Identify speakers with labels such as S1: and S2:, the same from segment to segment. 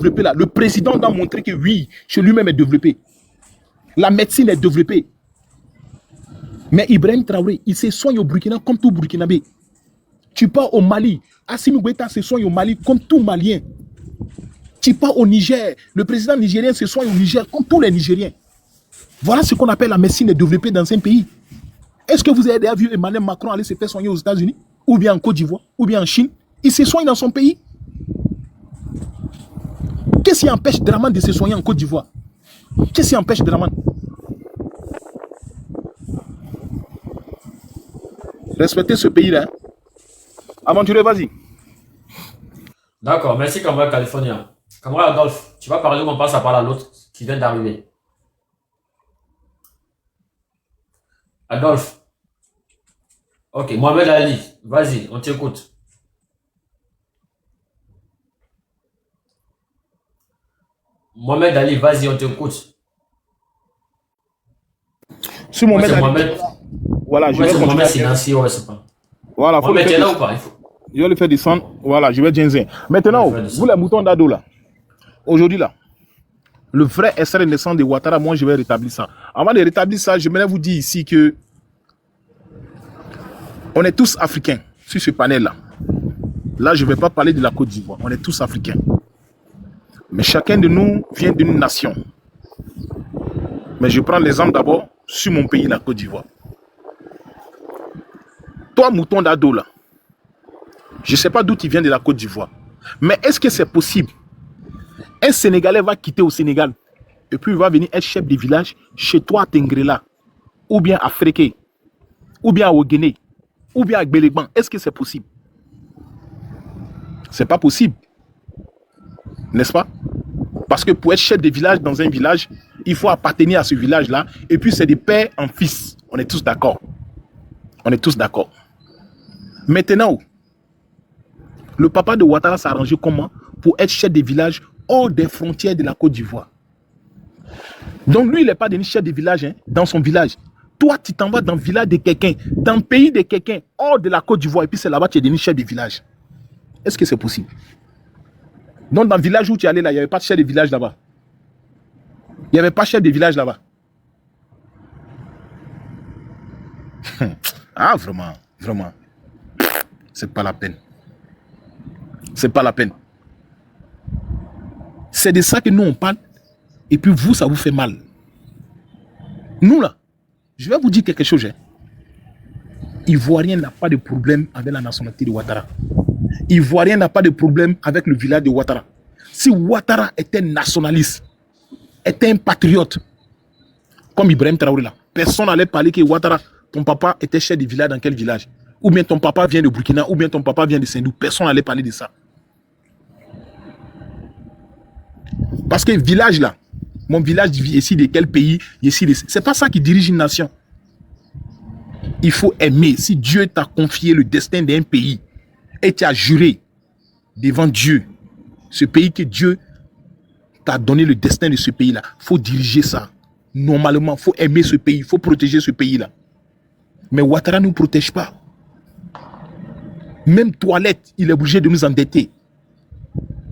S1: développé là. Le président doit montrer que oui, chez lui-même est développé. La médecine est développée. Mais Ibrahim Traoré, il se soigne au Burkina comme tout Burkinabé. Tu pars au Mali. Assimi Goïta se soigne au Mali comme tout Malien. Tu pars au Niger. Le président nigérien se soigne au Niger comme tous les Nigériens. Voilà ce qu'on appelle la médecine développée dans un pays. Est-ce que vous avez déjà vu Emmanuel Macron aller se faire soigner aux États-Unis, ou bien en Côte d'Ivoire, ou bien en Chine? Il se soigne dans son pays. Qu'est-ce qui empêche Draman de se soigner en Côte d'Ivoire? Qu'est-ce qui empêche Draman? Respectez ce pays-là. Aventureux, vas-y.
S2: D'accord, merci camarade californien. Camarade Adolphe, tu vas parler ou on passe à parler à l'autre qui vient d'arriver? Adolphe. Ok, Mohamed Ali, vas-y, on t'écoute. Mohamed Ali, vas-y, on t'écoute.
S1: Sur Mohamed Ali.
S2: Mohamed.
S1: Voilà, je vais
S2: Mohamed,
S1: continuer.
S2: c'est Nancy, ouais, c'est pas.
S1: Voilà,
S2: Mohamed, t'es là ou pas?
S1: Je vais le faire descendre. Voilà, je vais dire. Maintenant, vous les moutons d'ado là, aujourd'hui là, le vrai extrait de naissance de Ouattara, moi je vais rétablir ça. Avant de rétablir ça, je voudrais vous dire ici que on est tous africains sur ce panel là. Là, je ne vais pas parler de la Côte d'Ivoire. On est tous africains. Mais chacun de nous vient d'une nation. Mais je prends l'exemple d'abord sur mon pays, la Côte d'Ivoire. Toi, mouton d'ado là, je ne sais pas d'où tu viens de la Côte d'Ivoire. Mais est-ce que c'est possible? Un Sénégalais va quitter au Sénégal et puis il va venir être chef de village chez toi à Tengrela, ou bien à Fréké, ou bien à Oguéné, ou bien à Gbéléban. Est-ce que c'est possible? C'est pas possible. N'est-ce pas? Parce que pour être chef de village dans un village, il faut appartenir à ce village-là. Et puis c'est de père en fils. On est tous d'accord. On est tous d'accord. Maintenant, le papa de Ouattara s'est arrangé comment pour être chef de village hors des frontières de la Côte d'Ivoire. Donc lui, il n'est pas devenu chef de village dans son village. Toi, tu t'en vas dans le village de quelqu'un, dans le pays de quelqu'un, hors de la Côte d'Ivoire. Et puis c'est là-bas que tu es devenu chef de village. Est-ce que c'est possible? Donc dans le village où tu es allé là, il n'y avait pas de chef de village là-bas. Il n'y avait pas de chef de village là-bas. Ah, vraiment, vraiment. C'est pas la peine. C'est pas la peine. C'est de ça que nous on parle. Et puis vous, ça vous fait mal. Nous là, je vais vous dire quelque chose. Ivoirien n'a pas de problème avec la nationalité de Ouattara. Ivoirien n'a pas de problème avec le village de Ouattara. Si Ouattara était nationaliste, était un patriote, comme Ibrahim Traoré là, personne n'allait parler que Ouattara, ton papa était chef de village dans quel village? Ou bien ton papa vient de Burkina, ou bien ton papa vient de Sendou. Personne n'allait parler de ça. Parce que village là, mon village ici de quel pays, ici de... C'est pas ça qui dirige une nation. Il faut aimer. Si Dieu t'a confié le destin d'un pays et tu as juré devant Dieu, ce pays que Dieu t'a donné le destin de ce pays-là, il faut diriger ça. Normalement, il faut aimer ce pays, il faut protéger ce pays-là. Mais Ouattara ne nous protège pas. Même toilette, il est obligé de nous endetter.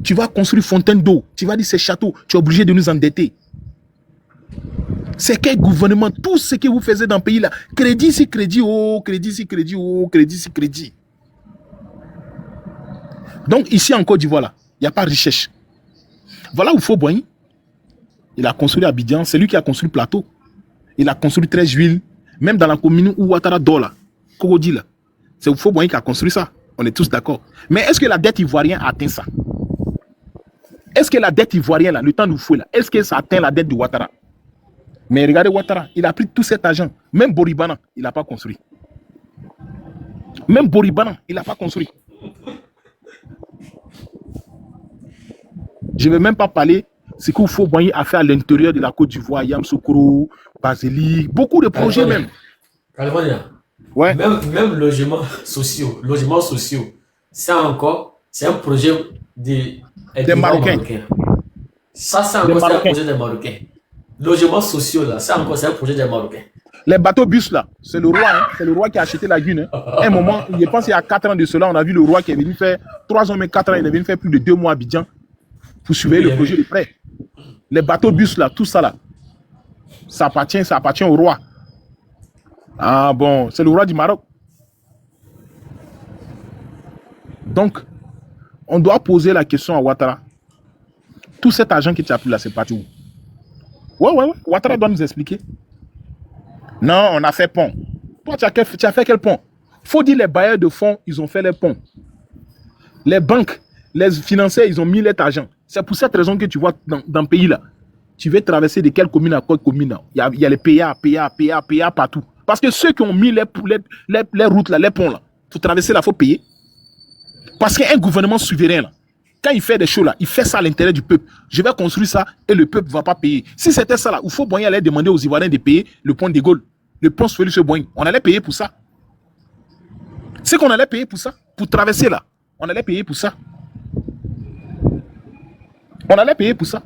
S1: Tu vas construire fontaine d'eau, tu vas dire c'est château, tu es obligé de nous endetter. C'est quel gouvernement, tout ce que vous faisiez dans le pays là, crédit si crédit, oh, crédit si crédit, oh, crédit si crédit. Donc ici en Côte d'Ivoire là, il n'y a pas de richesse. Voilà où Fauboigny, il a construit Abidjan, c'est lui qui a construit Plateau. Il a construit 13 villes, même dans la commune où Ouattara dort là, Cogodi là. C'est Fauboigny qui a construit ça, on est tous d'accord. Mais est-ce que la dette ivoirienne a atteint ça? Est-ce que la dette ivoirienne là, le temps de fouet là, est-ce que ça atteint la dette de Ouattara? Mais regardez Ouattara, il a pris tout cet argent. Même Boribana, il n'a pas construit. Même Boribana, il n'a pas construit. Je ne vais même pas parler de ce qu'il faut à faire à l'intérieur de la Côte d'Ivoire, Yamoussoukro, Basili, beaucoup de projets même.
S2: California.
S1: Ouais.
S2: Même logements sociaux, c'est un projet des Marocains. Ça, c'est encore un projet des Marocains. Logements sociaux, là, c'est un projet des Marocains.
S1: Les bateaux bus, là, c'est le roi, c'est le roi qui a acheté la Gune. Un moment, je pense qu'il y a 4 ans de cela, on a vu le roi qui est venu faire 3 ans, mais 4 ans, il est venu faire plus de 2 mois à Abidjan Vous suivez le projet de près. Les bateaux bus là, tout ça là, ça appartient au roi. Ah bon, c'est le roi du Maroc. Donc, on doit poser la question à Ouattara. Tout cet argent que tu as pris là, c'est parti où? Ouais. Ouattara doit nous expliquer. Non, on a fait pont. Toi, tu as fait quel pont? Faut dire les bailleurs de fonds, ils ont fait les ponts. Les banques, les financiers, ils ont mis leur argent. C'est pour cette raison que tu vois dans le pays là, tu veux traverser de quelle commune à quelle commune. Il y a les PA partout. Parce que ceux qui ont mis les routes là, les ponts là, pour traverser là, il faut payer. Parce qu'un gouvernement souverain là, quand il fait des choses là, il fait ça à l'intérêt du peuple. Je vais construire ça et le peuple ne va pas payer. Si c'était ça là, il faut bien aller demander aux Ivoiriens de payer le pont de Gaulle, le pont Félix Boigny. On allait payer pour ça. C'est qu'on allait payer pour ça, pour traverser là. On allait payer pour ça. On allait payer pour ça.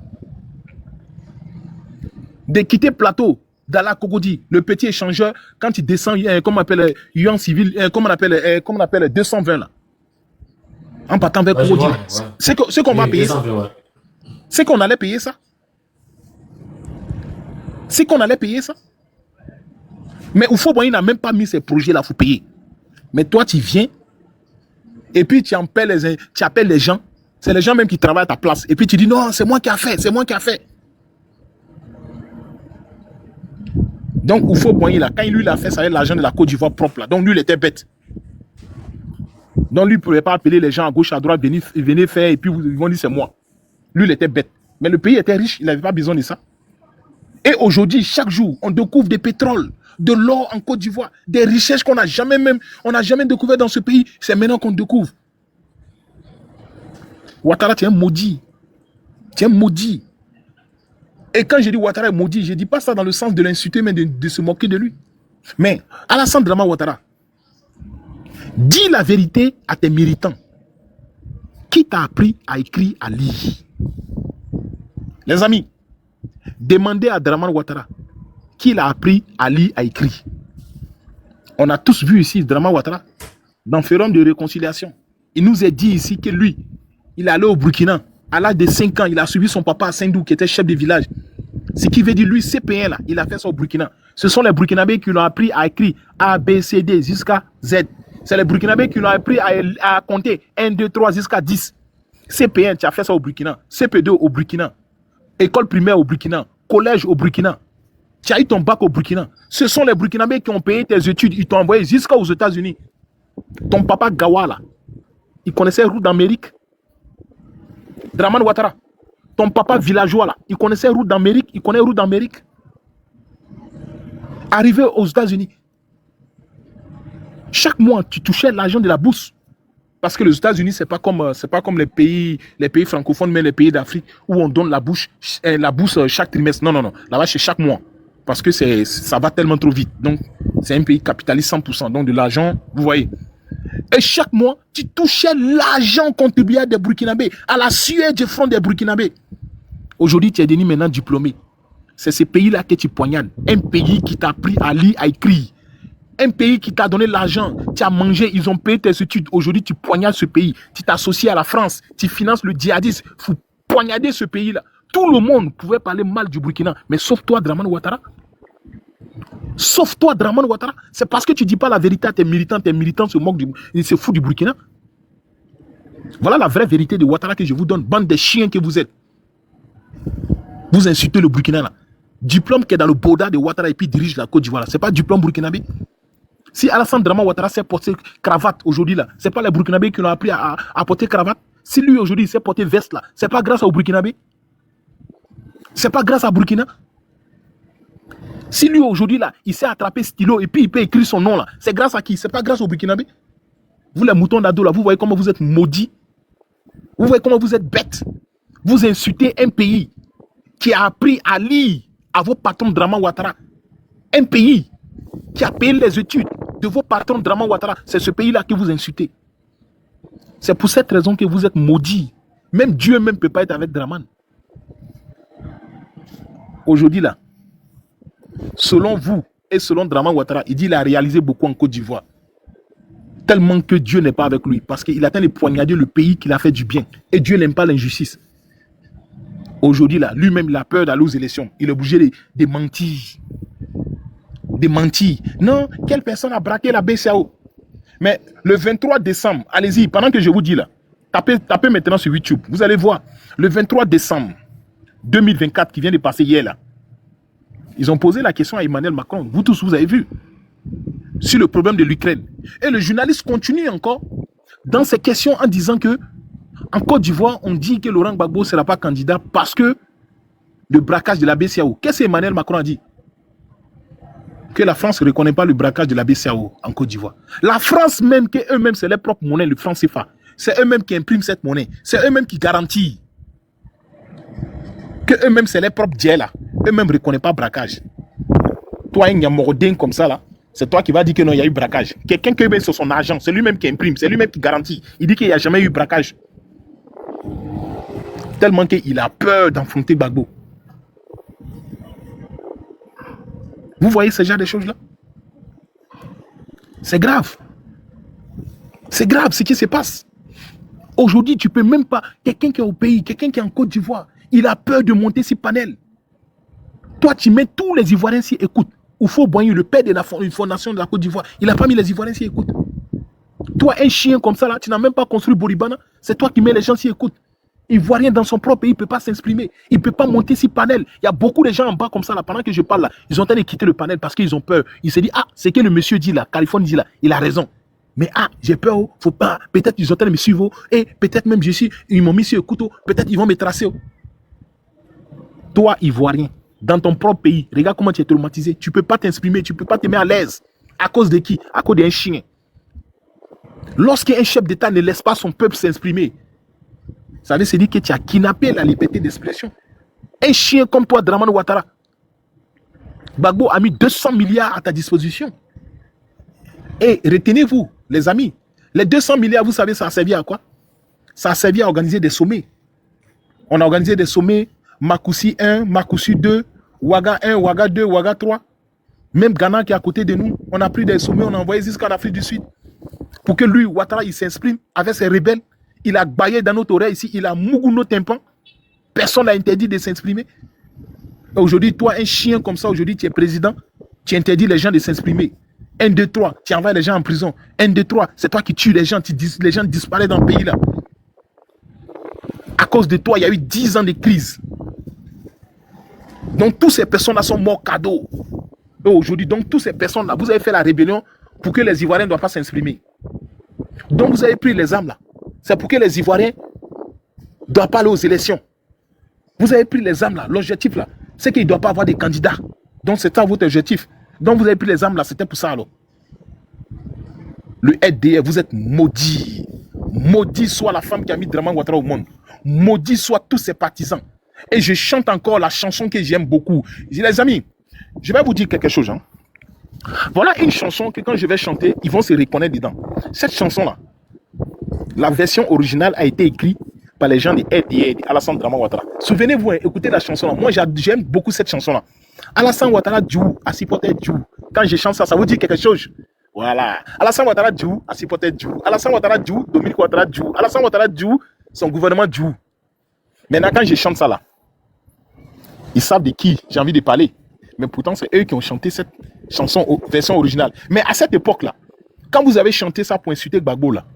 S1: De quitter Plateau, d'Ala Cogodi, le petit échangeur, quand il descend, comme on appelle Yuan civil, comme on appelle 220 là. En partant vers Cogodi. C'est qu'on va payer ça. C'est qu'on allait payer ça. C'est qu'on allait payer ça. Mais Oufo-Boigny n'a même pas mis ces projets là, il faut payer. Mais toi, tu viens et puis tu appelles les gens. C'est les gens même qui travaillent à ta place. Et puis tu dis non, c'est moi qui a fait, c'est moi qui a fait. Donc Oufo-Boigny là, quand lui il a fait ça avec l'argent de la Côte d'Ivoire propre là, donc lui il était bête. Donc lui il ne pouvait pas appeler les gens à gauche, à droite, venez faire et puis ils vont dire c'est moi. Lui il était bête. Mais le pays était riche, il n'avait pas besoin de ça. Et aujourd'hui, chaque jour, on découvre des pétroles, de l'or en Côte d'Ivoire, des richesses qu'on n'a jamais découvert dans ce pays. C'est maintenant qu'on découvre. Ouattara, tu es un maudit. Tu es un maudit. Et quand je dis Ouattara est maudit, je ne dis pas ça dans le sens de l'insulter, mais de se moquer de lui. Mais Alassane Draman Ouattara, dis la vérité à tes militants. Qui t'a appris à écrire, à lire? Les amis, demandez à Draman Ouattara qui l'a appris à lire, à écrire. On a tous vu ici Draman Ouattara dans le forum de réconciliation. Il nous a dit ici que lui, il est allé au Burkina. À l'âge de 5 ans, il a suivi son papa à Saint-Dou, qui était chef de village. Ce qui veut dire, lui, CP1, là, il a fait ça au Burkina. Ce sont les Burkinabés qui l'ont appris à écrire A, B, C, D jusqu'à Z. C'est les Burkinabés qui l'ont appris à compter 1, 2, 3 jusqu'à 10. CP1, tu as fait ça au Burkina. CP2 au Burkina. École primaire au Burkina. Collège au Burkina. Tu as eu ton bac au Burkina. Ce sont les Burkinabés qui ont payé tes études. Ils t'ont envoyé jusqu'aux États-Unis. Ton papa Gawa, là, il connaissait route d'Amérique. Draman Ouattara, ton papa villageois, là, il connaissait route d'Amérique. Il connaît route d'Amérique. Arrivé aux États-Unis, chaque mois, tu touchais l'argent de la bourse. Parce que les États-Unis, c'est pas comme les pays francophones, mais les pays d'Afrique où on donne la bourse chaque trimestre. Non. Là-bas, c'est chaque mois. Parce que ça va tellement trop vite. Donc, c'est un pays capitaliste 100%. Donc, de l'argent, vous voyez. Et chaque mois, tu touchais l'argent contribuable des Burkinabés, à la sueur du front des Burkinabés. Aujourd'hui, tu es devenu maintenant diplômé. C'est ce pays-là que tu poignardes. Un pays qui t'a appris à lire, à écrire. Un pays qui t'a donné l'argent, tu as mangé, ils ont payé tes études. Aujourd'hui, tu poignardes ce pays. Tu t'associes à la France, tu finances le djihadisme. Il faut poignarder ce pays-là. Tout le monde pouvait parler mal du Burkina, mais sauf toi, Draman Ouattara. Sauf toi, Draman Ouattara. C'est parce que tu ne dis pas la vérité à tes militants se moquent ils se foutent du Burkina. Voilà la vraie vérité de Ouattara que je vous donne, bande de chiens que vous êtes. Vous insultez le Burkina là. Diplôme qui est dans le boda de Ouattara et puis dirige la Côte d'Ivoire. Ce n'est pas diplôme burkinabé. Si Alassane Draman Ouattara sait porter cravate aujourd'hui là, ce n'est pas les Burkinabés qui l'ont appris à porter cravate. Si lui aujourd'hui sait porter veste là, ce n'est pas grâce au Burkinabé. Ce n'est pas grâce à Burkina. Si lui aujourd'hui là, il sait attraper stylo et puis il peut écrire son nom là, c'est grâce à qui? C'est pas grâce au Burkinabé. Vous les moutons d'ado là, vous voyez comment vous êtes maudits. Vous voyez comment vous êtes bêtes. Vous insultez un pays qui a appris à lire à vos patrons Draman Ouattara. Un pays qui a payé les études de vos patrons Draman Ouattara. C'est ce pays-là que vous insultez. C'est pour cette raison que vous êtes maudits. Même Dieu même ne peut pas être avec Draman. Aujourd'hui là, selon vous et selon Draman Ouattara, il dit qu'il a réalisé beaucoup en Côte d'Ivoire. Tellement que Dieu n'est pas avec lui. Parce qu'il atteint de poignarder le pays qu'il a fait du bien. Et Dieu n'aime pas l'injustice. Aujourd'hui, là, lui-même, il a peur d'aller aux élections. Il est obligé de mentir. De mentir. Non, quelle personne a braqué la BCAO? Mais le 23 décembre, allez-y, pendant que je vous dis là, tapez maintenant sur YouTube. Vous allez voir, le 23 décembre 2024 qui vient de passer hier là, ils ont posé la question à Emmanuel Macron. Vous tous, vous avez vu, sur le problème de l'Ukraine. Et le journaliste continue encore dans ces questions en disant que en Côte d'Ivoire, on dit que Laurent Gbagbo ne sera pas candidat parce que le braquage de la BCAO. Qu'est-ce qu'Emmanuel Macron a dit? Que la France ne reconnaît pas le braquage de la BCAO en Côte d'Ivoire. La France même, que eux-mêmes, c'est leur propre monnaie, le franc CFA. C'est eux-mêmes qui impriment cette monnaie. C'est eux-mêmes qui garantissent. Que eux-mêmes, c'est leur propre dieu là. Eux-mêmes ne reconnaissent pas braquage. Toi, un Yamorodin comme ça là, c'est toi qui vas dire que non, il y a eu braquage. Quelqu'un qui met sur son argent, c'est lui-même qui imprime, c'est lui-même qui garantit. Il dit qu'il n'y a jamais eu braquage. Tellement qu'il a peur d'enfronter Gbagbo. Vous voyez ce genre de choses-là? C'est grave. C'est grave ce qui se passe. Aujourd'hui, tu ne peux même pas... Quelqu'un qui est au pays, quelqu'un qui est en Côte d'Ivoire, il a peur de monter sur panel. Toi, tu mets tous les Ivoiriens s'y écoutent. Oufo Boigny, le père de la fondation de la Côte d'Ivoire, il n'a pas mis les Ivoiriens s'y écoutent. Toi, un chien comme ça, là, tu n'as même pas construit Boribana. C'est toi qui mets les gens s'y écoutent. Ivoirien dans son propre pays, il ne peut pas s'exprimer. Il ne peut pas monter sur panel. Il y a beaucoup de gens en bas comme ça, là, pendant que je parle là. Ils ont tenté de quitter le panel parce qu'ils ont peur. Ils se disent, ah, c'est que le monsieur dit là, Californie dit là, il a raison. Mais ah, j'ai peur, oh, faut pas. Peut-être ils ont tenté de me suivre, oh, et peut-être même ils m'ont mis sur le couteau, peut-être ils vont me tracer. Oh. Toi, Ivoirien, dans ton propre pays, regarde comment tu es traumatisé. Tu ne peux pas t'exprimer, tu ne peux pas te mettre à l'aise. À cause de qui? À cause d'un chien. Lorsqu'un chef d'État ne laisse pas son peuple s'exprimer, ça veut dire que tu as kidnappé la liberté d'expression. Un chien comme toi, Dramane Ouattara, Gbagbo a mis 200 milliards à ta disposition. Et retenez-vous, les amis, les 200 milliards, vous savez, ça a servi à quoi? Ça a servi à organiser des sommets. On a organisé des sommets, Makoussi 1, Makoussi 2, Ouaga 1, Ouaga 2, Ouaga 3. Même Ghana qui est à côté de nous, on a pris des sommets, on a envoyé jusqu'en Afrique du Sud. Pour que lui, Ouattara, il s'exprime avec ses rebelles. Il a baillé dans notre oreille ici, il a mougou nos tympans. Personne n'a interdit de s'exprimer. Aujourd'hui, toi, un chien comme ça, aujourd'hui, tu es président, tu interdis les gens de s'exprimer. 1, 2, 3, tu envoies les gens en prison. 1, 2, 3, c'est toi qui tues les gens, les gens disparaissent dans le pays là. À cause de toi, il y a eu 10 ans de crise. Donc, toutes ces personnes-là sont morts cadeaux. Et aujourd'hui, donc, toutes ces personnes-là, vous avez fait la rébellion pour que les Ivoiriens ne doivent pas s'exprimer. Donc, vous avez pris les armes là. C'est pour que les Ivoiriens ne doivent pas aller aux élections. Vous avez pris les armes là. L'objectif là, c'est qu'il ne doit pas avoir des candidats. Donc, c'est ça votre objectif. Donc, vous avez pris les armes là, c'était pour ça alors. Le RDR, vous êtes maudit. Maudit soit la femme qui a mis Dramane Ouattara au monde. Maudit soit tous ses partisans. Et je chante encore la chanson que j'aime beaucoup. Les amis, je vais vous dire quelque chose. Hein. Voilà une chanson que quand je vais chanter, ils vont se reconnaître dedans. Cette chanson-là, la version originale a été écrite par les gens de RDR, Alassane Dramane Ouattara. Souvenez-vous, hein, écoutez la chanson-là. Moi, j'aime beaucoup cette chanson-là. Alassane Ouattara Djou, Asipote Djou. Quand je chante ça, ça vous dit quelque chose. Voilà. Alassane Ouattara Djou, Asipote Djou. Alassane Ouattara Djou, Dominique Ouattara Djou. Alassane Ouattara Djou, son gouvernement Djou. Maintenant, quand je chante ça là, ils savent de qui j'ai envie de parler. Mais pourtant, c'est eux qui ont chanté cette chanson version originale. Mais à cette époque-là, quand vous avez chanté ça pour insulter Gbagbo là,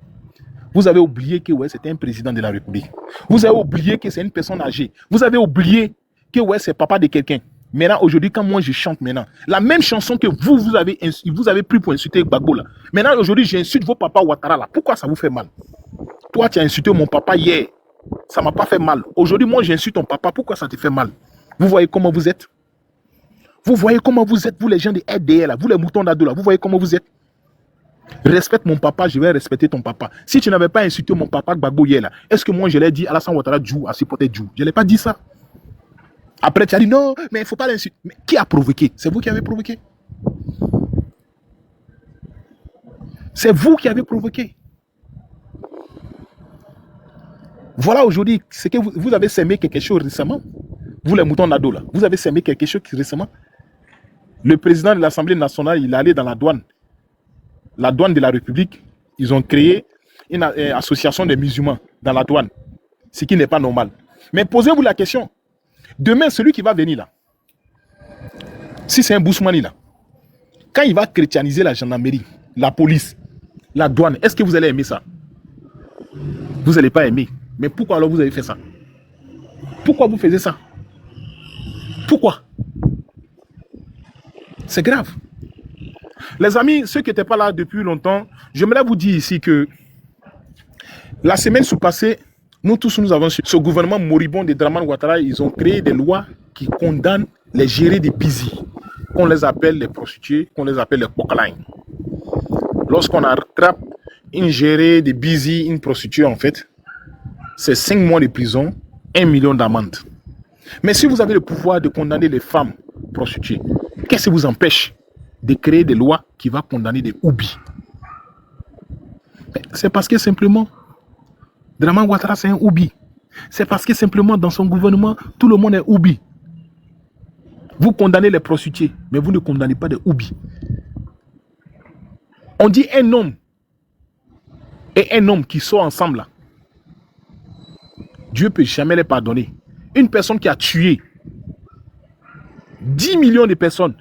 S1: vous avez oublié que ouais, c'était un président de la République. Vous avez oublié que c'est une personne âgée. Vous avez oublié que ouais, c'est papa de quelqu'un. Maintenant, aujourd'hui, quand moi je chante maintenant, la même chanson que vous avez pris pour insulter Gbagbo là. Maintenant, aujourd'hui, j'insulte vos papas Ouattara là. Pourquoi ça vous fait mal? Toi, tu as insulté mon papa hier. Ça ne m'a pas fait mal. Aujourd'hui, moi, j'insulte ton papa. Pourquoi ça te fait mal? Vous voyez comment vous êtes? Vous voyez comment vous êtes, vous les gens de RDR là, vous les moutons d'ado là, vous voyez comment vous êtes? Respecte mon papa, je vais respecter ton papa. Si tu n'avais pas insulté mon papa Gbagbo hier là, est-ce que moi je l'ai dit Alassane Ouattara Djou, à supporter Djou? Je ne l'ai pas dit ça. Après tu as dit non, mais il ne faut pas l'insulter. Mais qui a provoqué? C'est vous qui avez provoqué. C'est vous qui avez provoqué. Voilà aujourd'hui, c'est que vous avez sémé quelque chose récemment. Vous les moutons d'ado là, vous avez sémé quelque chose récemment. Le président de l'Assemblée nationale, il est allé dans la douane de la République. Ils ont créé une association des musulmans dans la douane, ce qui n'est pas normal. Mais posez-vous la question, Demain, celui qui va venir là, si c'est un Bousmani là, quand il va chrétianiser la gendarmerie, la police, la douane, est-ce que vous allez aimer ça? Vous n'allez pas aimer. Mais pourquoi alors vous avez fait ça? Pourquoi vous faisiez ça? Pourquoi? C'est grave. Les amis, ceux qui n'étaient pas là depuis longtemps, j'aimerais vous dire ici que la semaine sous-passée, nous tous, nous avons su ce gouvernement moribond de Dramane Ouattara, ils ont créé des lois qui condamnent les gérés des busy, qu'on les appelle les prostituées, qu'on les appelle les pokalines. Lorsqu'on attrape une gérée des busy, une prostituée en fait, c'est 5 mois de prison, 1 million d'amende. Mais si vous avez le pouvoir de condamner les femmes prostituées, qu'est-ce qui vous empêche de créer des lois qui vont condamner des oubis? C'est parce que simplement, Dramane Ouattara c'est un oubi. C'est parce que simplement dans son gouvernement, tout le monde est oubi. Vous condamnez les prostituées, mais vous ne condamnez pas des oubis. On dit un homme et un homme qui sont ensemble là, Dieu ne peut jamais les pardonner. Une personne qui a tué 10 millions de personnes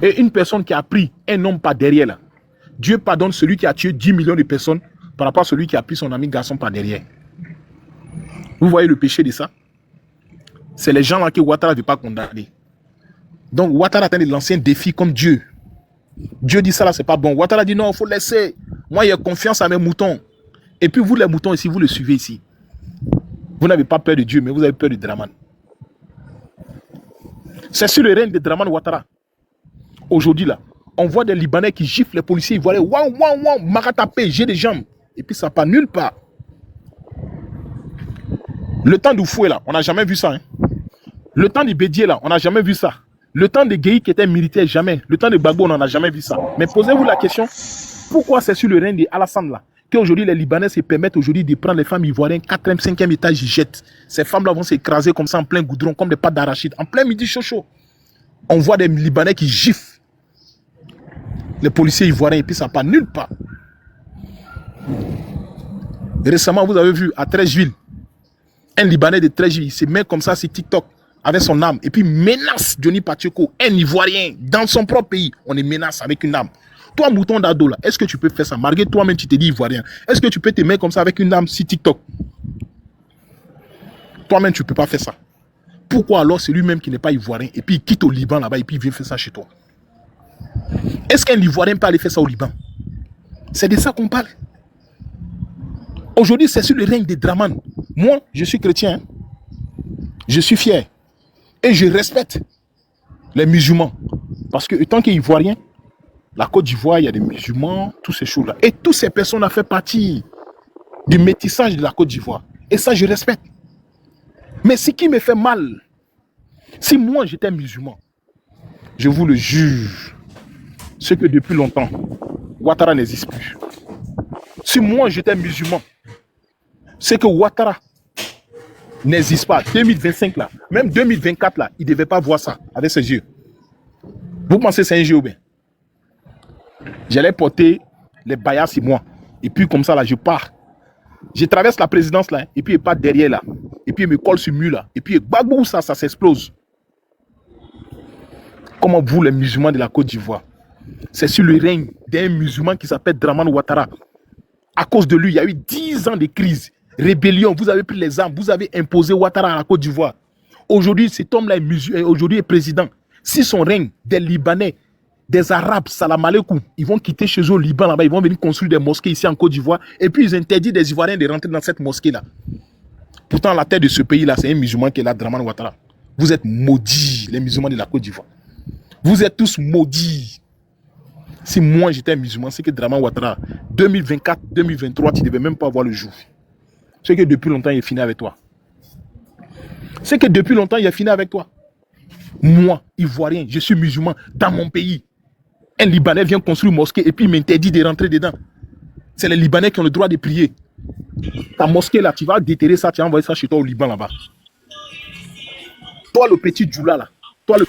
S1: et une personne qui a pris un homme par derrière là, Dieu pardonne celui qui a tué 10 millions de personnes par rapport à celui qui a pris son ami garçon par derrière. Vous voyez le péché de ça? C'est les gens là que Ouattara ne veut pas condamner. Donc Ouattara a lancé un défi comme Dieu. Dieu dit ça là, c'est pas bon. Ouattara dit non, il faut laisser. Moi, j'ai confiance à mes moutons. Et puis vous les moutons ici, vous le suivez ici. Vous n'avez pas peur de Dieu, mais vous avez peur de Dramane. C'est sur le règne de Dramane Ouattara. Aujourd'hui là, on voit des Libanais qui giflent les policiers ivoiriens. Waouh, waouh, waouh, maratapé, j'ai des jambes. Et puis ça part nulle part. Le temps du fouet là, on n'a jamais vu ça. Hein. Le temps du Bédier là, on n'a jamais vu ça. Le temps de Gueye qui était militaire, jamais. Le temps de Gbagbo, on n'en a jamais vu ça. Mais posez-vous la question, pourquoi c'est sur le règne d'Alassane là qu'aujourd'hui les Libanais se permettent aujourd'hui de prendre les femmes ivoiriennes, 4e, 5e étage, ils jettent. Ces femmes là vont s'écraser comme ça en plein goudron, comme des pâtes d'arachide, en plein midi chaud. On voit des Libanais qui giflent les policiers ivoiriens et puis ça part nulle part. Récemment, vous avez vu à Treichville, un Libanais de Treichville, il se met comme ça sur TikTok avec son arme et puis menace Johnny Pacheco, un Ivoirien, dans son propre pays. On est menace avec une arme. Toi, mouton d'ado, là, est-ce que tu peux faire ça? Malgré toi-même, tu te dis Ivoirien. Est-ce que tu peux te mettre comme ça avec une arme sur TikTok? Toi-même, tu ne peux pas faire ça. Pourquoi alors c'est lui-même qui n'est pas Ivoirien et puis il quitte au Liban là-bas et puis il vient faire ça chez toi? Est-ce qu'un Ivoirien peut aller faire ça au Liban? C'est de ça qu'on parle. Aujourd'hui, c'est sur le règne de Dramane. Moi, je suis chrétien. Je suis fier. Et je respecte les musulmans. Parce que, tant qu'Ivoirien, la Côte d'Ivoire, il y a des musulmans, tous ces choses-là. Et toutes ces personnes ont fait partie du métissage de la Côte d'Ivoire. Et ça, je respecte. Mais ce qui me fait mal, si moi j'étais musulman, je vous le jure, c'est que depuis longtemps, Ouattara n'existe plus. Si moi j'étais musulman, c'est que Ouattara n'existe pas. 2025 là, même 2024 là, il ne devait pas voir ça avec ses yeux. Vous pensez que c'est un jeu ou bien? J'allais porter les bayas sur moi. Et puis comme ça là, je pars. Je traverse la présidence là, et puis il part derrière là. Et puis il me colle sur le mur là. Et puis babou, ça s'explose. Comment vous les musulmans de la Côte d'Ivoire? C'est sur le règne d'un musulman qui s'appelle Dramane Ouattara. À cause de lui, il y a eu 10 ans de crise, rébellion. Vous avez pris les armes, vous avez imposé Ouattara à la Côte d'Ivoire. Aujourd'hui, cet homme-là est président. Si son règne, des Libanais, des Arabes, salam aleikoum, ils vont quitter chez eux au Liban là-bas, ils vont venir construire des mosquées ici en Côte d'Ivoire, et puis ils interdisent des Ivoiriens de rentrer dans cette mosquée-là. Pourtant, la tête de ce pays-là, c'est un musulman qui est là, Dramane Ouattara. Vous êtes maudits, les musulmans de la Côte d'Ivoire. Vous êtes tous maudits. Si moi j'étais musulman, c'est que Dramane Ouattara, 2024, 2023, tu ne devais même pas voir le jour. C'est que depuis longtemps, il est fini avec toi. C'est que depuis longtemps, il est fini avec toi. Moi, Ivoirien, je suis musulman dans mon pays. Un Libanais vient construire une mosquée et puis il m'interdit de rentrer dedans. C'est les Libanais qui ont le droit de prier. Ta mosquée là, tu vas déterrer ça, tu vas envoyer ça chez toi au Liban là-bas. Toi le petit Djoula là, toi le...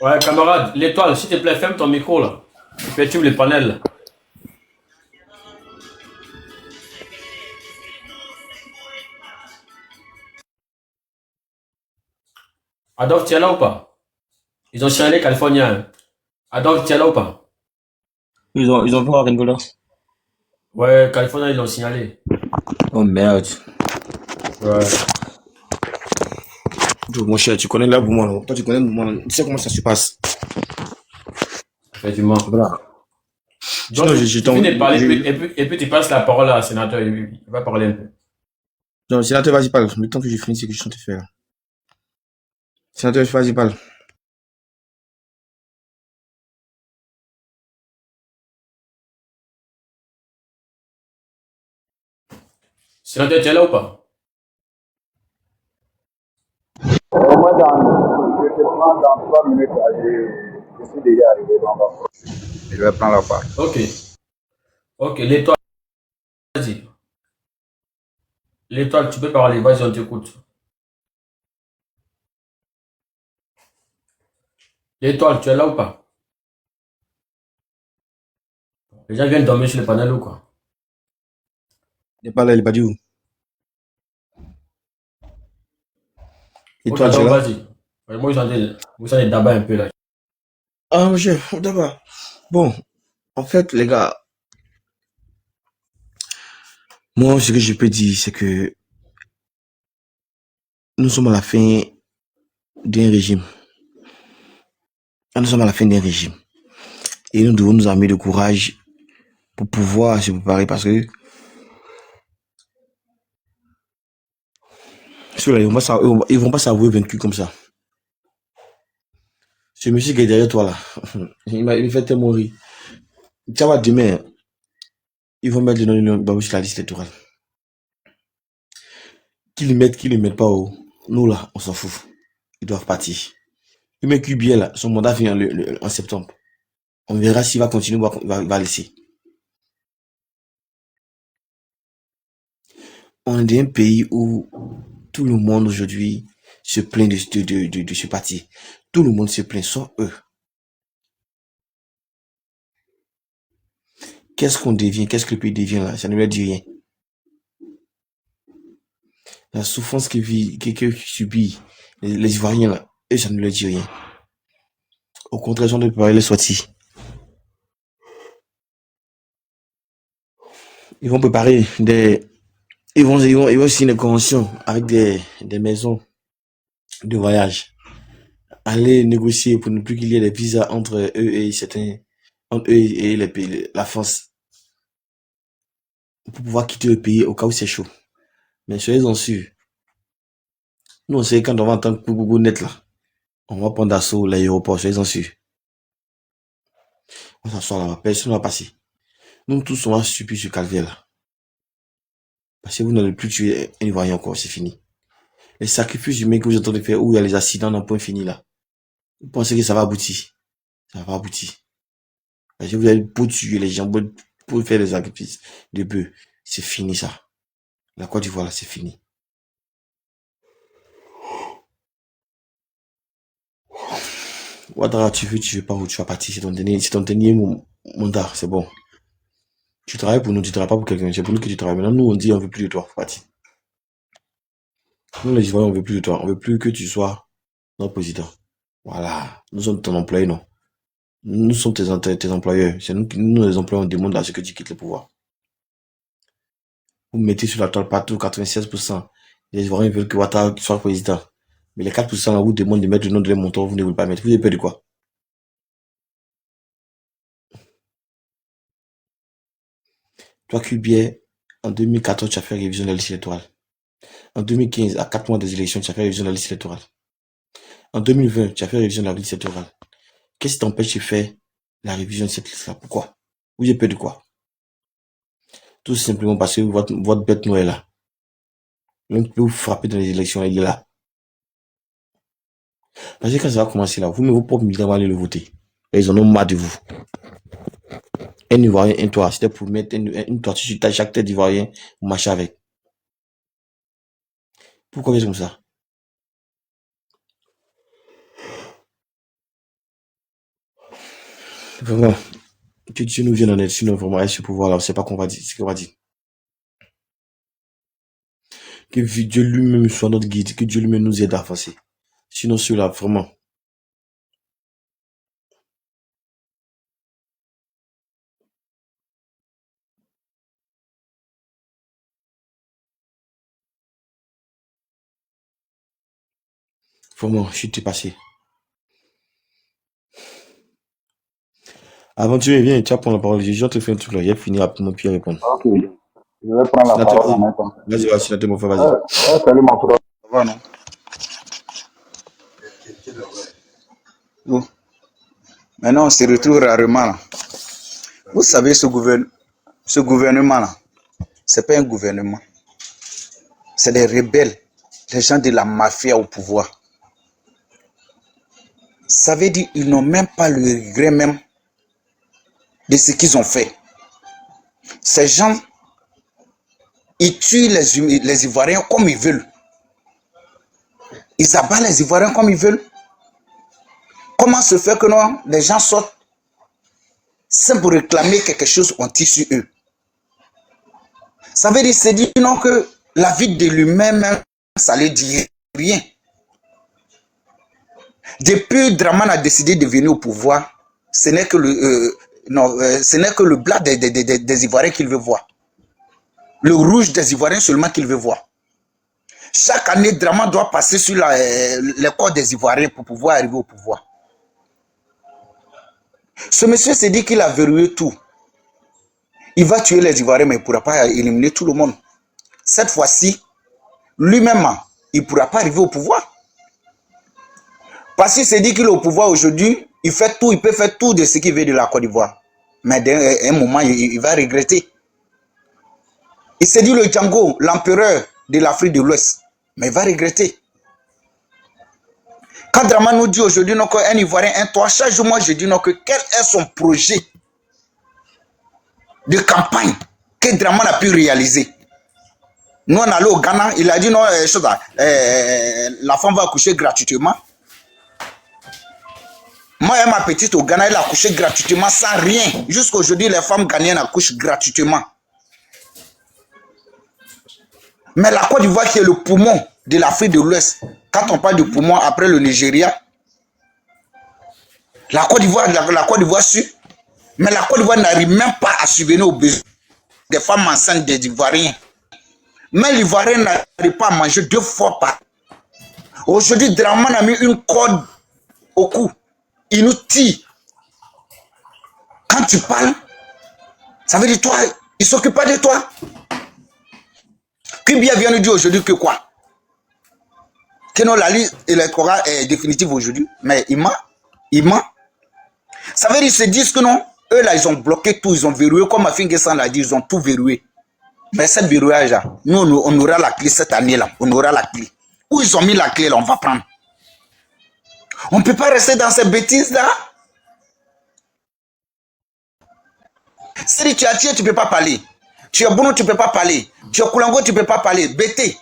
S2: Ouais, camarade, l'étoile, s'il te plaît, ferme ton micro là. Tu perturbes les panels là. Adolphe, tu es là ou pas? Ils ont signalé Californien. Adolphe, tu es là ou pas?
S3: Ils ont pas Angola.
S2: Ouais, Californien, ils l'ont signalé.
S3: Oh merde.
S2: Ouais,
S3: Mon cher, tu connais là Boumou, là. Toi, tu connais Boumou, là. Tu sais comment ça se passe.
S2: effectivement.
S3: Voilà.
S2: Donc,
S3: Sinon,
S2: tu finis de parler et puis tu passes la parole à un sénateur. Il va parler un peu.
S3: non, sénateur, vas-y, parle. Le temps que je finisse ce que je suis en train de faire. Sénateur, vas-y, parle.
S2: Sénateur, tu es là ou pas?
S4: Moi, je te prends dans 3 minutes. Je suis déjà arrivé dans la. Je vais prendre la part.
S2: Ok. Ok, l'étoile, vas-y. L'étoile, tu peux parler. Vas-y, on t'écoute. L'étoile, tu es là ou pas? Les gens viennent dormir sur le panel ou quoi?
S3: Il n'est pas là, il est pas dit où. Et
S2: Ok,
S3: toi, tu es
S2: donc
S3: là?
S2: vas-y. Ouais, moi, vous sentez d'abord un peu là.
S3: Ah, mon cher, d'abord. Bon, en fait, les gars, moi, ce que je peux dire, c'est que nous sommes à la fin d'un régime. Nous sommes à la fin d'un régime. Et nous devons nous armer de courage pour pouvoir se préparer parce que ceux-là, ils vont pas s'avouer vaincus comme ça. Ce monsieur qui est derrière toi là, il me fait tellement rire. Tu vois, demain, ils vont mettre le nom de Babou sur la liste électorale. Qu'ils le mettent pas haut. Nous là, on s'en fout. Ils doivent partir. Le mec QBL là, son mandat finit en septembre. On verra s'il va continuer ou va laisser. On est dans un pays où tout le monde aujourd'hui se plaint de ce parti. Tout le monde se plaint, sauf eux. Qu'est-ce qu'on devient? Qu'est-ce que le pays devient là? Ça ne leur dit rien. La souffrance que subit les Ivoiriens là, eux, ça ne leur dit rien. Au contraire, ils ont de préparer les sorties. Ils vont préparer ils vont signer une convention avec des maisons de voyage. Aller négocier pour ne plus qu'il y ait des visas entre eux et entre eux et les pays, la France, pour pouvoir quitter le pays au cas où c'est chaud. Mais soyez-en sûrs. Nous, on sait quand on va entendre Google net là, on va prendre d'assaut l'aéroport, soyez-en sûrs. On s'assoit là-bas, personne ne va passer. Nous tous, on va subir ce calvaire là. Parce que vous n'allez plus tuer un Ivoirien encore, c'est fini. Les sacrifices humains que vous êtes en train de faire, où il y a les accidents d'un point fini là, vous pensez que ça va aboutir? Ça va pas aboutir. Parce que vous allez pour tuer les gens, pour faire les sacrifices de bœuf. C'est fini ça. La Côte d'Ivoire là, c'est fini. Ouattara, tu veux pas, tu vas partir. C'est ton dernier mandat, c'est bon. Tu travailles pour nous, tu travailles pas pour quelqu'un. C'est pour nous que tu travailles. Maintenant, nous, on dit, on veut plus de toi, faut partir. Nous, les Ivoiriens, on veut plus de toi. On veut plus que tu sois notre président. Voilà. Nous sommes ton employé, non. Nous sommes tes employeurs. C'est nous, les employés, on demande à ce que tu quittes le pouvoir. Vous mettez sur la toile partout 96%. Les Ivoiriens veulent que Ouattara soit président. Mais les 4% là, vous demandent de mettre le nom de les montants, vous ne voulez pas mettre. Vous avez peur de quoi? Toi, Cubier, en 2014, tu as fait révision de la liste électorale. En 2015, à 4 mois des élections, tu as fait révision de la liste électorale. En 2020, tu as fait révision de la liste électorale. Qu'est-ce qui t'empêche de faire la révision de cette liste-là? Pourquoi? Vous avez peur de quoi? Tout simplement parce que votre bête noire est là. Même peut vous frapper dans les élections, il est là. Parce que quand ça va commencer là, vous, mais vos propres militants vont aller le voter. Et ils en ont marre de vous. Un Ivoirien, un toit, c'était pour mettre une toiture sur chaque tête d'Ivoirien, vous marchez avec. Pourquoi vous êtes comme ça? Vraiment, que Dieu nous vienne en aide, sinon vraiment, avec ce pouvoir-là, on ne sait pas ce qu'on va dire. Que Dieu lui-même soit notre guide, que Dieu lui-même nous aide à avancer. Sinon, cela, vraiment. Vraiment, je suis passé. Avant tu viens, tu vas prendre la parole. Je te fais un truc là, il a fini rapidement puis répondre.
S4: Ok, je vais prendre la parole en même temps.
S3: Vas-y, mon frère, vas-y.
S4: Salut mon frère. Ça va, non? Maintenant, on se retrouve rarement là. Vous savez, ce gouvernement-là, c'est pas un gouvernement. C'est des rebelles, des gens de la mafia au pouvoir. Ça veut dire qu'ils n'ont même pas le regret même de ce qu'ils ont fait. Ces gens, ils tuent les Ivoiriens comme ils veulent. Ils abattent les Ivoiriens comme ils veulent. Comment se fait que non, les gens sortent sans pour réclamer quelque chose on tire sur eux? Ça veut dire, c'est dire non que la vie de lui-même, ça ne dit rien. Depuis Draman a décidé de venir au pouvoir, ce n'est que le blanc des Ivoiriens qu'il veut voir. Le rouge des Ivoiriens seulement qu'il veut voir. Chaque année, Draman doit passer sur les corps des Ivoiriens pour pouvoir arriver au pouvoir. Ce monsieur s'est dit qu'il a verrouillé tout. Il va tuer les Ivoiriens, mais il ne pourra pas éliminer tout le monde. Cette fois-ci, lui-même, il ne pourra pas arriver au pouvoir. Parce qu'il s'est dit qu'il est au pouvoir aujourd'hui, il fait tout, il peut faire tout de ce qu'il veut de la Côte d'Ivoire. Mais d'un moment, il va regretter. Il s'est dit le Django, l'empereur de l'Afrique de l'Ouest. Mais il va regretter. Quand Draman nous dit aujourd'hui qu'un Ivoirien, un toit, chaque jour, moi je dis que quel est son projet de campagne que Draman a pu réaliser. Nous on allait au Ghana, il a dit non, la femme va accoucher gratuitement. Moi et ma petite au Ghana, elle a accouché gratuitement sans rien. Jusqu'à aujourd'hui, les femmes ghanéennes accouchent gratuitement. Mais la Côte d'Ivoire qui est le poumon de l'Afrique de l'Ouest, quand on parle du poumon après le Nigeria, la Côte d'Ivoire suit, mais la Côte d'Ivoire n'arrive même pas à subvenir aux besoins des femmes enceintes des Ivoiriens. Mais l'Ivoirien n'arrive pas à manger 2 fois par. Aujourd'hui, Draman a mis une corde au cou. Il nous tire. Quand tu parles, ça veut dire toi, il ne s'occupe pas de toi. Kubia vient nous dire aujourd'hui que quoi? Que non, la liste électorale est définitive aujourd'hui. Mais il ment. Ça veut dire qu'ils se disent que non, eux là, ils ont bloqué tout, ils ont verrouillé. Comme Afingesan l'a dit, ils ont tout verrouillé. Mais cette verrouillage là, nous, on aura la clé cette année-là. On aura la clé. Où ils ont mis la clé là, on va prendre. On ne peut pas rester dans ces bêtises-là. Si tu es Atié, tu ne peux pas parler. Tu es Bounou, tu ne peux pas parler. Tu es Koulango, tu ne peux pas parler. Bété.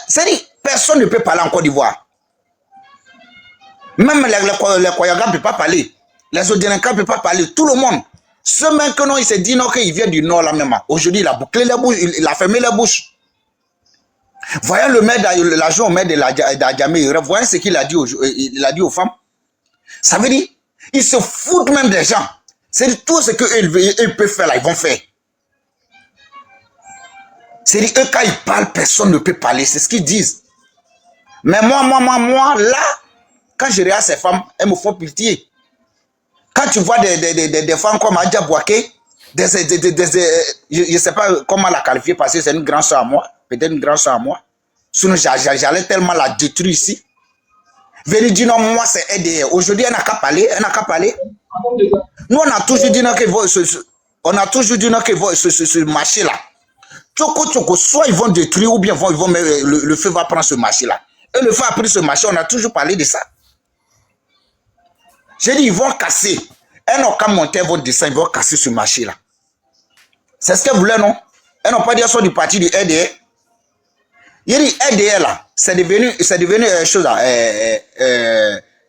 S4: C'est-à-dire, personne ne peut parler en Côte d'Ivoire. Même les Koyaga ne peuvent pas parler. Les Odinenka ne peuvent pas parler. Tout le monde. Ce mec que non, il s'est dit non, qu'il vient du nord là même. Aujourd'hui, il a bouclé les bouches, il a fermé les bouches. Voyons le maire, l'agent au maire de l'Adjamé, voyons ce qu'il a dit aux femmes. Ça veut dire, ils se foutent même des gens. C'est tout ce qu'eux peuvent faire là, ils vont faire. C'est-à-dire, eux, quand ils parlent, personne ne peut parler. C'est ce qu'ils disent. Mais moi, là, quand je regarde ces femmes, elles me font pitié. Quand tu vois des femmes comme Adja Bouaké, je ne sais pas comment la qualifier parce que c'est une grande soeur à moi. Peut-être une grande soeur à moi. Sinon, j'allais tellement la détruire ici. Venez dire non, moi c'est EDR. Aujourd'hui, elle n'a qu'à parler. Nous, on a toujours dit non qu'il va ce marché-là. Tchoko, soit ils vont détruire ou bien le feu va prendre ce marché-là. Et le feu a pris ce marché, on a toujours parlé de ça. J'ai dit, ils vont casser. Elles n'ont qu'à monter, ils vont descendre, ils vont casser ce marché-là. C'est ce qu'elles voulaient, non? Elles n'ont pas dit ça du parti du RDR. Il dit, RDR là, c'est devenu chose là,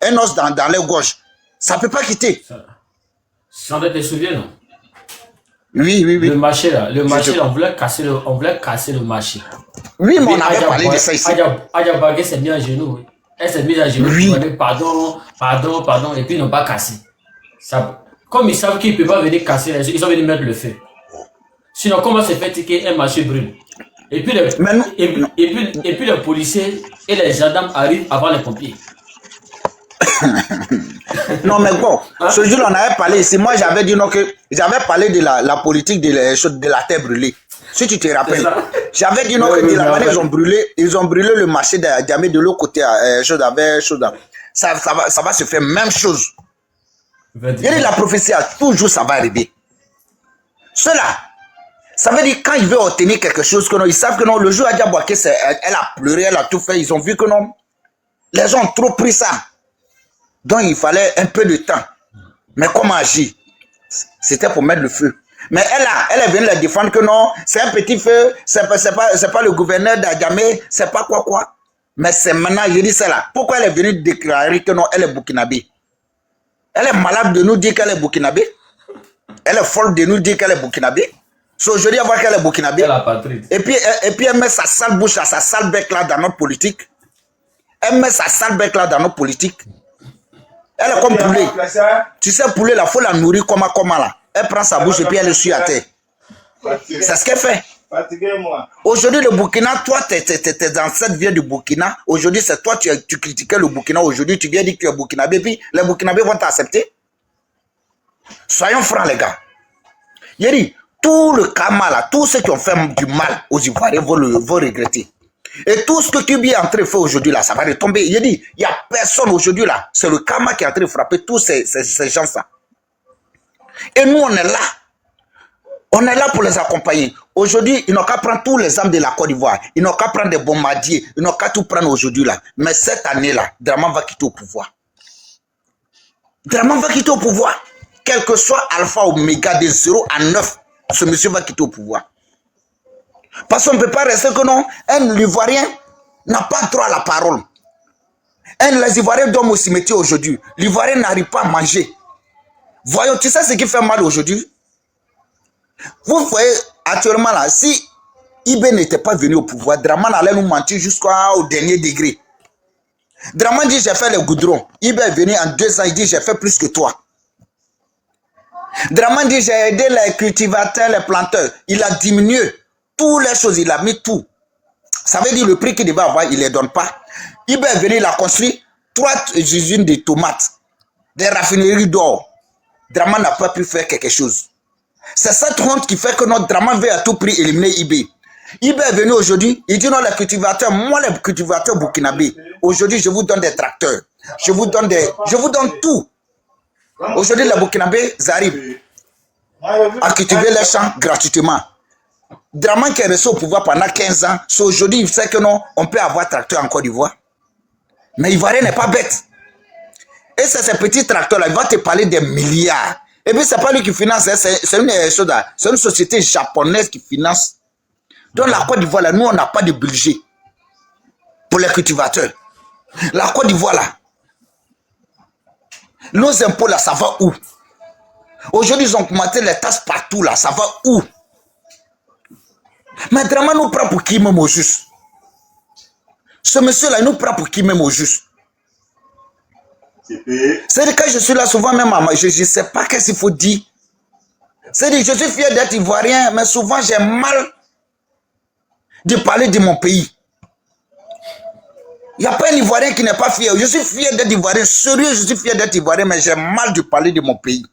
S4: un os dans les gorges. Ça ne peut pas quitter.
S2: Tu te souviens, non?
S4: Oui, oui, oui.
S2: Le marché là, on voulait casser le marché.
S4: Oui, mais on avait parlé de ça ici.
S2: Adja Bagé s'est mis à genoux. Oui. Elle s'est mise à genoux.
S4: Oui.
S2: Pour dire pardon, et puis ils n'ont pas cassé. Ça, comme ils savent qu'ils ne peuvent pas venir casser, ils ont venu mettre le feu. Sinon, comment se fait-il qu'un marché brûle? Et puis, les policiers et les gendarmes arrivent avant les pompiers.
S4: Non, mais bon, ce jour, on avait parlé ici. Moi, j'avais dit non, que j'avais parlé de la politique de la terre brûlée. Si tu te rappelles, j'avais dit non, que de la manière ils ont brûlé le marché d'Adjamé de l'autre côté, ça va se faire même chose. Il y a la prophétie, toujours ça va arriver. Cela, ça veut dire quand ils veulent obtenir quelque chose, que non, ils savent que non, le jour Adja Boaké, elle a pleuré, elle a tout fait, ils ont vu que non, les gens ont trop pris ça. Donc il fallait un peu de temps. Mais comment agir? C'était pour mettre le feu. Mais elle est venue la défendre que non, c'est un petit feu, c'est pas le gouverneur d'Adjamé, c'est pas quoi. Mais c'est maintenant, je dis ça là. Pourquoi elle est venue déclarer que non, elle est burkinabé? Elle est malade de nous dire qu'elle est burkinabé. Elle est folle de nous dire qu'elle est burkinabé. Aujourd'hui, elle voit qu'elle est burkinabé. Et puis elle met sa sale bouche, sa sale bec là dans notre politique. Elle met sa sale bec là dans notre politique. Elle est comme poulet. Tu sais, poulet là, il faut la nourrir comme là. Elle prend sa bouche et puis elle le suit à terre. C'est ce qu'elle fait. Aujourd'hui, le Burkina, toi, tes ancêtres viennent du Burkina. Aujourd'hui, c'est toi, tu critiquais le Burkina. Aujourd'hui, tu viens dire que tu es burkinabé. Puis les Burkinabés vont t'accepter. Soyons francs, les gars. Il dit, tout le karma là, tous ceux qui ont fait du mal aux Ivoiriens vont regretter. Et tout ce que tu es en train de faire aujourd'hui là, ça va retomber. Il dit, il n'y a personne aujourd'hui là. C'est le karma qui est en train de frapper tous ces gens-là. Et nous, on est là. On est là pour les accompagner. Aujourd'hui, ils n'ont qu'à prendre tous les âmes de la Côte d'Ivoire. Ils n'ont qu'à prendre des bombardiers. Ils n'ont qu'à tout prendre aujourd'hui là. Mais cette année-là, Draman va quitter au pouvoir. Draman va quitter au pouvoir. Quel que soit Alpha Oméga de 0 à 9, ce monsieur va quitter au pouvoir. Parce qu'on ne peut pas rester que non. Un Ivoirien n'a pas droit à la parole. Les Ivoiriens dorment au cimetière aujourd'hui. L'Ivoirien n'arrive pas à manger. Voyons, tu sais ce qui fait mal aujourd'hui? Vous voyez, actuellement là, si Ibé n'était pas venu au pouvoir, Draman allait nous mentir jusqu'au dernier degré. Draman dit j'ai fait les goudrons. Ibé est venu en 2 ans, il dit j'ai fait plus que toi. Draman dit j'ai aidé les cultivateurs, les planteurs. Il a diminué toutes les choses, il a mis tout. Ça veut dire le prix qu'il devait avoir, il ne les donne pas. Ibé est venu, il a construit 3 usines de tomates, des raffineries d'or. Draman n'a pas pu faire quelque chose. C'est cette honte qui fait que notre Draman veut à tout prix éliminer Ibé. Ibé est venu aujourd'hui, il dit non, les cultivateurs, moi les cultivateurs burkinabés, aujourd'hui je vous donne des tracteurs, je vous donne tout. Aujourd'hui les burkinabés arrivent à cultiver les champs gratuitement. Draman qui est resté au pouvoir pendant 15 ans, c'est aujourd'hui il sait que non, on peut avoir tracteur en Côte d'Ivoire. Mais Ivoirien n'est pas bête. Et c'est ces petits tracteurs-là, il va te parler des milliards. Et puis, ce n'est pas lui qui finance, c'est une société japonaise qui finance. Dans la Côte d'Ivoire, là, nous, on n'a pas de budget pour les cultivateurs. La Côte d'Ivoire, là, nos impôts, là, ça va où? Aujourd'hui, ils ont augmenté les taxes partout, là, ça va où? Mais Draman nous prend pour qui même au juste? Ce monsieur-là, il nous prend pour qui même au juste? C'est-à-dire que je suis là souvent même, je ne sais pas qu'est-ce qu'il faut dire. C'est-à-dire je suis fier d'être ivoirien, mais souvent j'ai mal de parler de mon pays. Il n'y a pas un ivoirien qui n'est pas fier. Je suis fier d'être ivoirien, sérieux, je suis fier d'être ivoirien, mais j'ai mal de parler de mon pays.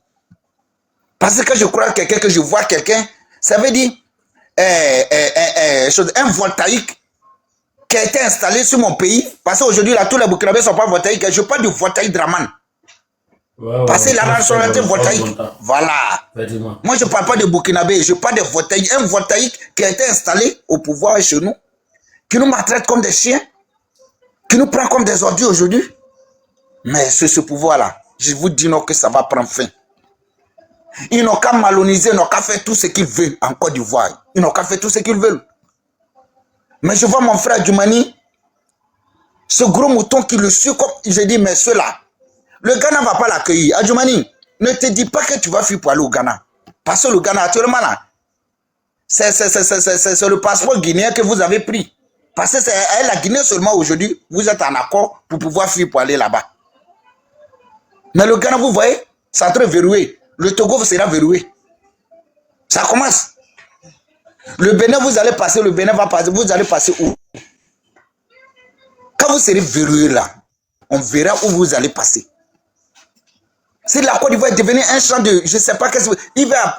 S4: Parce que je crois quelqu'un, que je vois quelqu'un, ça veut dire un voltaïque qui a été installé sur mon pays, parce qu'aujourd'hui, là, tous les Burkinabés ne sont pas voltaïques. Je parle du voltaïque Draman. Parce qu'il a la nationalité voltaïque. Voilà. Moi, je ne parle pas de Burkinabé, je parle de voltaïque. Un voltaïque qui a été installé au pouvoir chez nous, qui nous maltraite comme des chiens, qui nous prend comme des ordures aujourd'hui. Mais ce pouvoir-là, je vous dis non que ça va prendre fin. Ils n'ont qu'à maloniser, ils n'ont qu'à faire tout ce qu'ils veulent en Côte d'Ivoire. Ils n'ont qu'à faire tout ce qu'ils veulent. Mais je vois mon frère Djoumani, ce gros mouton qui le suit comme je dis, mais ceux-là, le gars ne va pas l'accueillir. Djoumani, Ne te dis pas que tu vas fuir pour aller au Ghana. Parce que le Ghana, actuellement, là, c'est le passeport guinéen que vous avez pris. Parce que c'est la Guinée seulement aujourd'hui, vous êtes en accord pour pouvoir fuir pour aller là-bas. Mais le Ghana, vous voyez, ça est très verrouillé. Le Togo sera verrouillé. Ça commence. Le Bénin, vous allez passer, le Bénin va passer, vous allez passer où? Quand vous serez verrouillé là, on verra où vous allez passer. Si la Côte d'Ivoire est devenue un champ de, je ne sais pas qu'est-ce que... Il va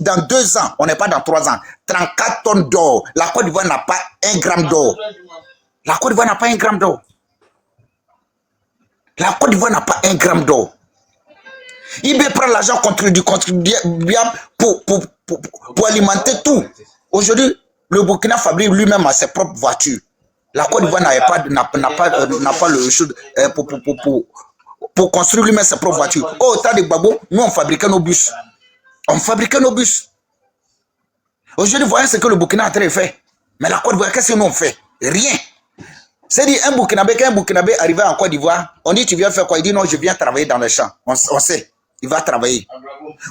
S4: dans 2 ans, on n'est pas dans 3 ans, 34 tonnes d'or. La Côte d'Ivoire n'a pas 1 gramme d'or. La Côte d'Ivoire n'a pas 1 gramme d'or. La Côte d'Ivoire n'a pas 1 gramme d'or. IB prend l'argent du contribuable pour alimenter tout. Aujourd'hui, le Burkina fabrique lui-même ses propres voitures. La Côte d'Ivoire n'a pas le chose pour construire lui-même ses propres voitures. Oh, t'as des babos, nous on fabriquait nos bus. On fabriquait nos bus. Aujourd'hui, voyez ce que le Burkina a très fait. Mais la Côte d'Ivoire, qu'est-ce que nous on fait? Rien. C'est-à-dire, quand un Burkinabé arrive en Côte d'Ivoire, on dit tu viens faire quoi? Il dit non, je viens travailler dans les champs. On sait, il va travailler.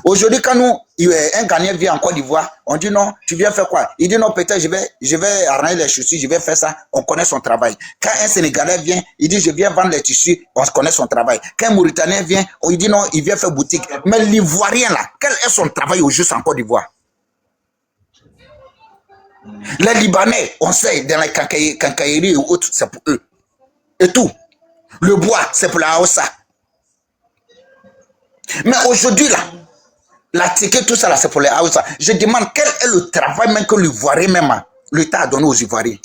S4: Aujourd'hui, quand un Ghanéen vient en Côte d'Ivoire, on dit non, tu viens faire quoi? Il dit non, peut-être je vais arranger les chaussures, je vais faire ça. On connaît son travail. Quand un Sénégalais vient, il dit je viens vendre les tissus, on connaît son travail. Quand un Mauritanien vient, il dit non, il vient faire boutique. Mais l'Ivoirien là, quel est son travail au juste en Côte d'Ivoire? Les Libanais, on sait, dans les quincailleries et autres, c'est pour eux. Et tout. Le bois, c'est pour la Hausa. Mais aujourd'hui, là, la ticket, tout ça, là, c'est pour les Hausa. Je demande quel est le travail même que l'Ivoirien, même, l'État a donné aux Ivoiriens.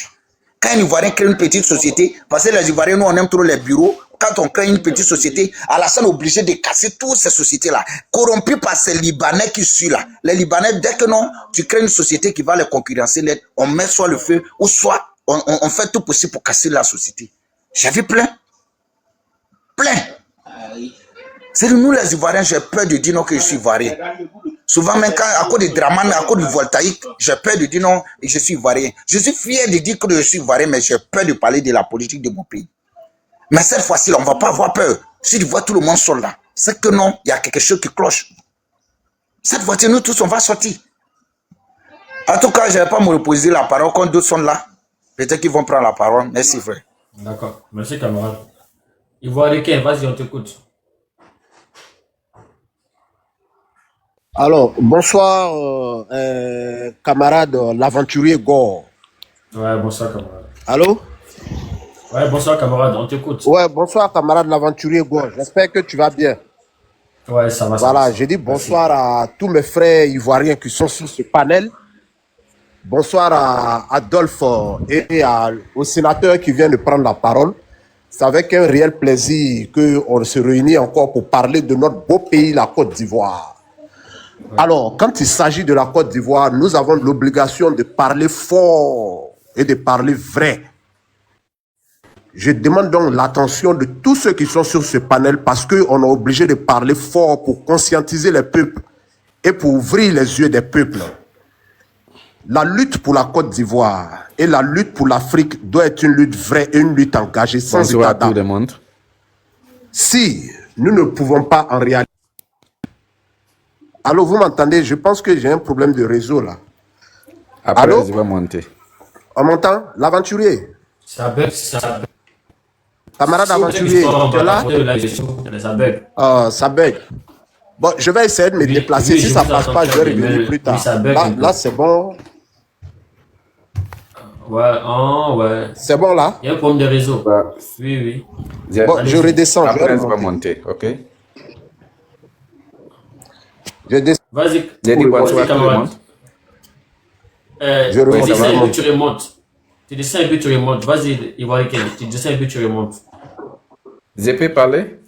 S4: Quand un Ivoirien crée une petite société, parce que les Ivoiriens, nous, on aime trop les bureaux. Quand on crée une petite société, Alassane est obligé de casser toutes ces sociétés-là, corrompues par ces Libanais qui suivent là. Les Libanais, dès que non, tu crées une société qui va les concurrencer, on met soit le feu, ou soit on fait tout possible pour casser la société. J'ai vu plein. Plein. C'est nous les Ivoiriens, j'ai peur de dire non que je suis Ivoirien. Souvent, même quand, à cause des drames, à cause du voltaïque, j'ai peur de dire non, je suis Ivoirien. Je suis fier de dire que je suis Ivoirien, mais j'ai peur de parler de la politique de mon pays. Mais cette fois-ci, on ne va pas avoir peur. Si tu vois tout le monde sur là, c'est que non, il y a quelque chose qui cloche. Cette fois-ci, nous tous, on va sortir. En tout cas, je ne vais pas me reposer la parole quand d'autres sont là. Peut-être qu'ils vont prendre la parole. Merci, frère.
S2: D'accord. Merci, camarade. Ivoirien, vas-y, on t'écoute.
S5: Alors, bonsoir, camarade, l'aventurier Gore.
S2: Ouais, bonsoir, camarade.
S5: Allô?
S2: Ouais, bonsoir, camarade, on t'écoute.
S5: Ouais, bonsoir, camarade, l'aventurier Gore. J'espère que tu vas bien.
S2: Ouais, ça va.
S5: Voilà, j'ai dit bonsoir à tous mes frères ivoiriens qui sont sur ce panel. Bonsoir à Adolphe et au sénateur qui vient de prendre la parole. C'est avec un réel plaisir qu'on se réunit encore pour parler de notre beau pays, la Côte d'Ivoire. Ouais. Alors, quand il s'agit de la Côte d'Ivoire, nous avons l'obligation de parler fort et de parler vrai. Je demande donc l'attention de tous ceux qui sont sur ce panel parce qu'on est obligé de parler fort pour conscientiser les peuples et pour ouvrir les yeux des peuples. La lutte pour la Côte d'Ivoire et la lutte pour l'Afrique doit être une lutte vraie et une lutte engagée sans état d'âme. Si nous ne pouvons pas en réalité... Allô, vous m'entendez? Je pense que j'ai un problème de réseau là.
S6: Après,
S5: allô?
S6: Je vais monter.
S5: On m'entend? L'aventurier?
S2: Ça bug, ça bug.
S5: Camarade aventurier, tu es là? Ça bug. Bon, je vais essayer de me déplacer. Si ça ne passe pas, je vais revenir plus tard. Là c'est bon.
S2: Ouais, ouais.
S5: C'est bon là?
S2: Il y a un problème de réseau. Oui.
S5: Bon, je redescends.
S6: Après, je vais monter, ok?
S5: Je descends.
S2: Vas-y.
S6: J'ai dit bonsoir tout le monde.
S5: Je remonte.
S2: Tu remontes. Tu descends et puis tu remontes. Vas-y, Ivoirien, tu descends et puis tu remontes.
S6: Je peux parler?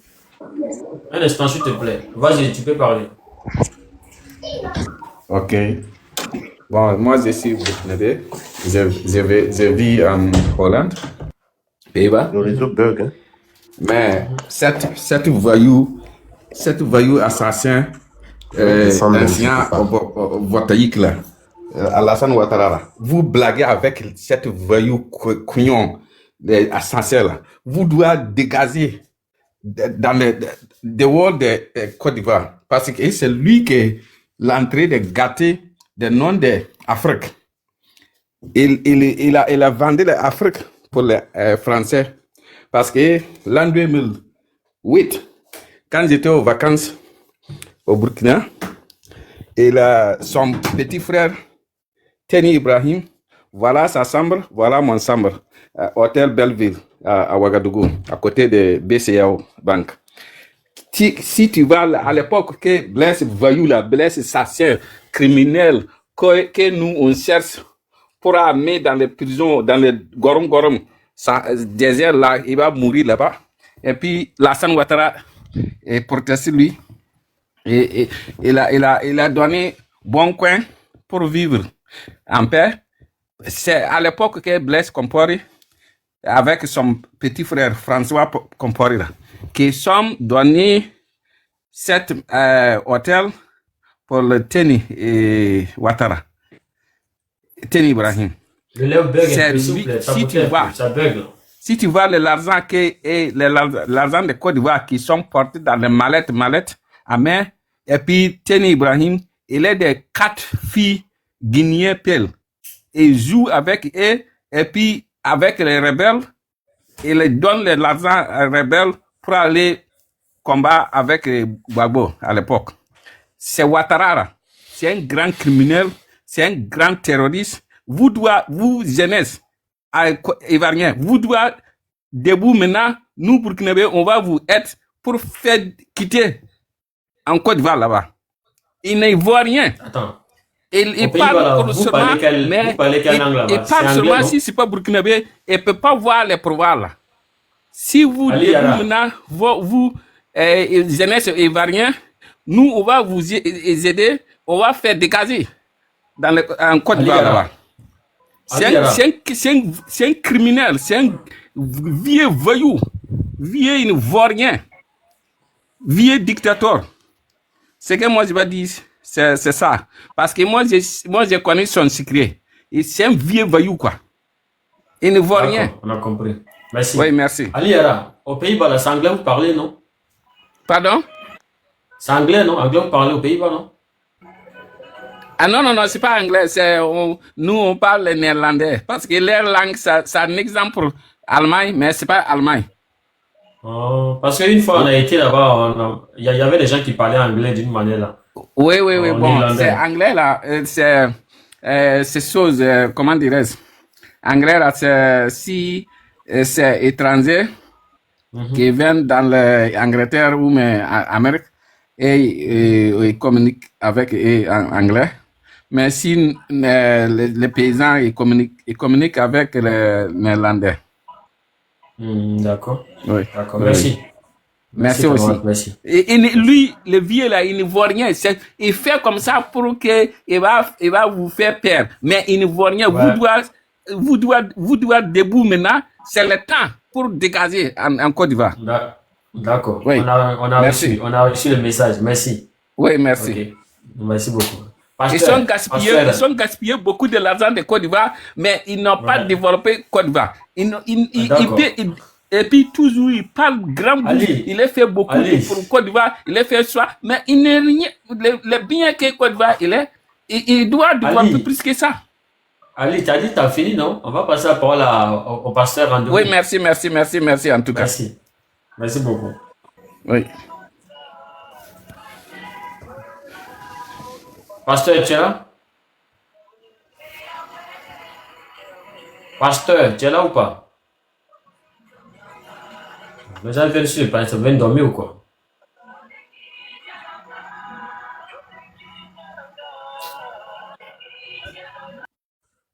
S2: Un instant, s'il te plaît. Vas-y, tu peux parler.
S6: Ok. Bon, moi, je suis burkinabé. Je vis en Hollande, Pays-Bas.
S5: Le réseau bug, hein?
S6: Mais cette voyou assassin, ancien voltaïque là, Alassane Ouattara, vous blaguez avec cette voyou couillon assassin là. Vous devez dégager. dans le dehors de Côte d'Ivoire. Parce que c'est lui qui est l'entrée de gâter des noms d'Afrique. Il a vendu l'Afrique pour les Français. Parce que l'an 2008, quand j'étais aux vacances au Burkina, son petit frère, Teni Ibrahim, voilà sa chambre, voilà mon chambre, Hôtel Belleville à Ouagadougou, à côté de BCAO Bank. Si tu vas à l'époque que Blaise Voyou, Blaise assassin, criminel, que nous on cherche pour amener dans les prisons, dans les gorom, ça désert là, il va mourir là-bas. Et puis Lassane Ouattara est protesté lui. Et il a donné bon coin pour vivre en paix. C'est à l'époque que Blaise Compaoré, avec son petit frère François Compaoré, qui sont donné cet hôtel pour le Teni et Ouattara. Teni Ibrahim.
S2: Le lève bug un peu, s'il vous plaît.
S6: Si tu vois l'argent de Côte d'Ivoire qui sont portés dans les mallettes à main, et puis Teni Ibrahim, il est de 4 filles guinéennes pelles. Il joue avec eux, et puis avec les rebelles, il donne l'argent aux rebelles pour aller combattre avec Gbagbo à l'époque. C'est Ouattara, c'est un grand criminel, c'est un grand terroriste. Vous jeunesse ivoirienne, vous devez debout maintenant, nous Burkinabé, on va vous aider pour faire quitter en Côte d'Ivoire là-bas. Il ne voit rien.
S2: Attends.
S6: Il parle seulement, mais il parle seulement si c'est pas burkinabé, il peut pas voir les pouvoirs là. Si vous maintenant, vous jeunesse ivoirien, nous on va vous aider, on va faire dégager en Côte d'Ivoire là-bas. C'est un criminel, c'est un vieux voyou, vieux ivoirien, vieux dictateur. Ce que moi je vais dire, c'est ça. Parce que moi je connais son secret. Et c'est un vieux voyou, quoi. Il ne voit rien.
S2: On a compris. Merci.
S6: Oui, merci.
S2: Ali Yara, aux Pays-Bas, c'est anglais vous parlez, non?
S6: Pardon? C'est
S2: anglais, non? Anglais vous parlez aux Pays-Bas, non?
S6: Ah non, c'est pas anglais. Nous, on parle néerlandais. Parce que leur langue, c'est un exemple allemand, mais c'est pas allemand.
S2: Oh, parce qu'une fois on a été là-bas, il y avait des gens qui parlaient anglais d'une manière là.
S6: Oui, bon, c'est anglais là, c'est chose, comment dirais-je, anglais là, c'est étranger qui viennent dans l'Angleterre ou l'Amérique et ils communiquent avec anglais. Mais si les paysans ils communiquent avec les néerlandais.
S2: D'accord.
S6: Oui.
S2: D'accord, merci.
S6: Merci aussi.
S2: Merci.
S6: Et lui, le vieux là, il ne voit rien. Il fait comme ça pour que il va vous faire peur. Mais il ne voit rien. Ouais. Vous devez debout maintenant. C'est le temps pour dégager en Côte d'Ivoire.
S2: D'accord.
S6: Oui.
S2: On a reçu le message. Merci.
S6: Oui, merci.
S2: Okay. Merci beaucoup.
S6: Ils sont gaspillés beaucoup de l'argent de Côte d'Ivoire, mais ils n'ont pas développé Côte d'Ivoire. Et puis toujours, il parle grand bouche. Il a fait beaucoup pour Côte d'Ivoire. Il a fait ça, mais il n'est rien. Le bien que Côte d'Ivoire, il doit développer plus que ça.
S2: Ali, tu as dit que tu as fini, non? On va passer la parole au pasteur Randoumi.
S6: Oui, merci en tout cas.
S2: Merci beaucoup.
S6: Oui.
S2: Pasteur, tu es là? Pasteur, tu es là ou pas? Mais ça vient dessus, ça vient dormir ou quoi?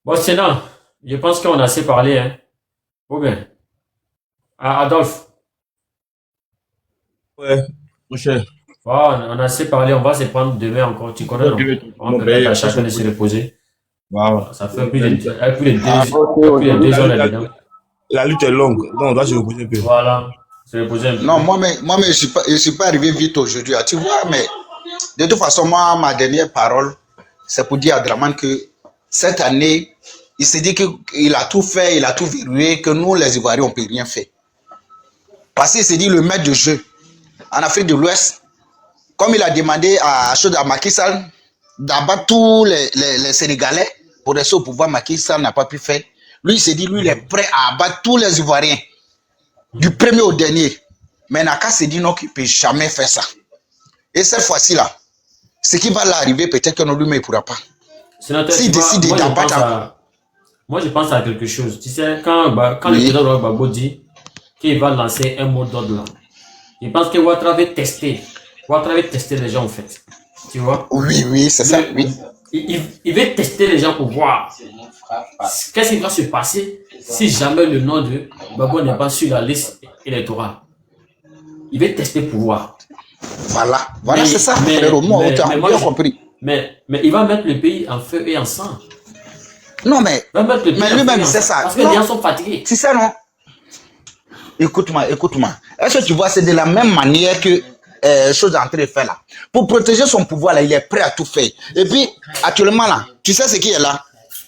S2: Bon, sinon, je pense qu'on a assez parlé, hein? Ou bien? Adolphe?
S3: Ouais, mon cher.
S2: Oh, on a assez parlé, on va se prendre demain encore. Tu connais, non? On va permettre à chacun de se reposer.
S3: Wow.
S2: Ça fait plus de 2 heures là-dedans.
S3: La lutte est longue, donc on doit se reposer un peu.
S2: Voilà, se reposer un peu.
S4: Non, moi, je suis pas arrivé vite aujourd'hui. Tu vois, mais de toute façon, moi, ma dernière parole, c'est pour dire à Draman que cette année, il s'est dit qu'il a tout fait, il a tout verrouillé, que nous, les Ivoiriens, on ne peut rien faire. Parce qu'il s'est dit le maître de jeu en Afrique de l'Ouest, comme il a demandé à Macky Sall d'abattre tous les Sénégalais pour rester au pouvoir, Macky Sall n'a pas pu faire. Lui, il s'est dit, lui, il est prêt à abattre tous les Ivoiriens, du premier au dernier. Mais Naka s'est dit non, qu'il ne peut jamais faire ça. Et cette fois-ci là, ce qui va l'arriver, peut-être que non, lui, mais il ne pourra pas.
S2: S'il décide d'abattre. Moi, je pense à quelque chose. Tu sais, quand le président Laurent Gbagbo dit qu'il va lancer un mot d'ordre là, je pense que Ouattara va tester les gens en fait. Tu vois?
S4: Oui, c'est ça, oui.
S2: Il veut tester les gens pour voir qu'est-ce qui va se passer si jamais le nom de Gbagbo n'est pas sur la liste électorale. Il veut tester pour voir.
S4: Voilà, c'est ça, frérot. Moi, tu as bien compris.
S2: Mais il va mettre le pays en feu et en sang.
S4: Non, mais lui-même, c'est ça.
S2: Parce que les gens sont fatigués.
S4: C'est ça, non? Écoute-moi. Est-ce que tu vois, c'est de la même manière que chose en train de faire là. Pour protéger son pouvoir, là, il est prêt à tout faire. Et puis, actuellement, là, tu sais ce qui est là?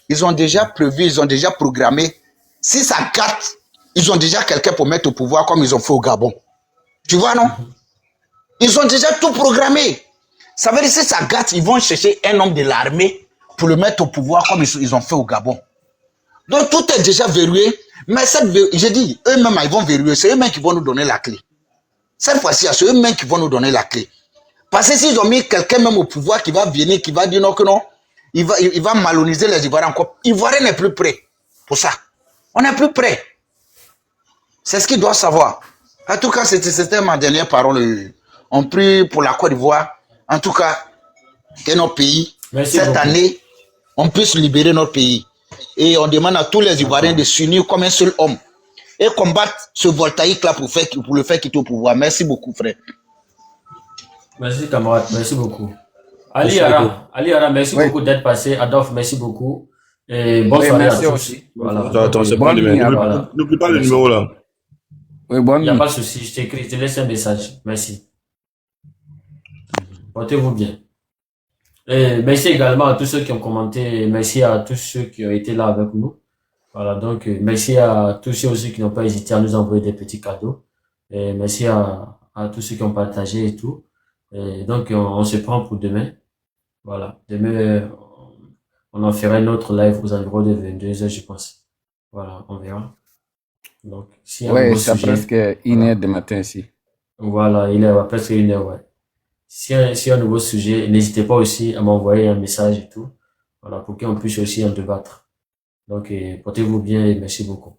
S4: Ils ont déjà prévu, ils ont déjà programmé. Si ça gâte, ils ont déjà quelqu'un pour mettre au pouvoir comme ils ont fait au Gabon. Tu vois, non? Ils ont déjà tout programmé. Ça veut dire que si ça gâte, ils vont chercher un homme de l'armée pour le mettre au pouvoir comme ils ont fait au Gabon. Donc tout est déjà verrouillé. Mais j'ai dit, eux-mêmes, ils vont verrouiller. C'est eux-mêmes qui vont nous donner la clé. Cette fois-ci, c'est eux-mêmes qui vont nous donner la clé. Parce que s'ils ont mis quelqu'un même au pouvoir qui va venir, qui va dire non, que non, il va maloniser les Ivoiriens encore. Ivoirien n'est plus prêt pour ça. On n'est plus prêt. C'est ce qu'ils doivent savoir. En tout cas, c'était ma dernière parole. On prie pour la Côte d'Ivoire. En tout cas, que notre pays, cette année, on puisse libérer notre pays. Et on demande à tous les Ivoiriens de s'unir comme un seul homme et combattre ce voltaïque-là pour le faire quitter au pouvoir. Merci beaucoup, frère.
S2: Merci, camarade. Merci beaucoup. Ali Ara, merci beaucoup d'être passé. Adolphe, merci beaucoup. Et bonne soirée à tous. Voilà.
S7: Attends, c'est pas n'oublie pas le numéro là.
S2: Oui, il n'y a pas de souci. Je t'écris, je te laisse un message. Merci. Portez-vous bien. Et merci également à tous ceux qui ont commenté. Merci à tous ceux qui ont été là avec nous. Voilà, donc merci à tous ceux aussi qui n'ont pas hésité à nous envoyer des petits cadeaux. Et merci à tous ceux qui ont partagé et tout. Et donc on se prend pour demain. Voilà, demain on en fera une autre live aux environs de 22h, je pense. Voilà, on verra. Donc, si
S6: ouais, c'est presque 1h du matin ici.
S2: Voilà, il est presque 1h, ouais. Si un nouveau sujet, n'hésitez pas aussi à m'envoyer un message et tout. Voilà, pour qu'on puisse aussi en débattre. Donc, portez-vous bien et merci beaucoup.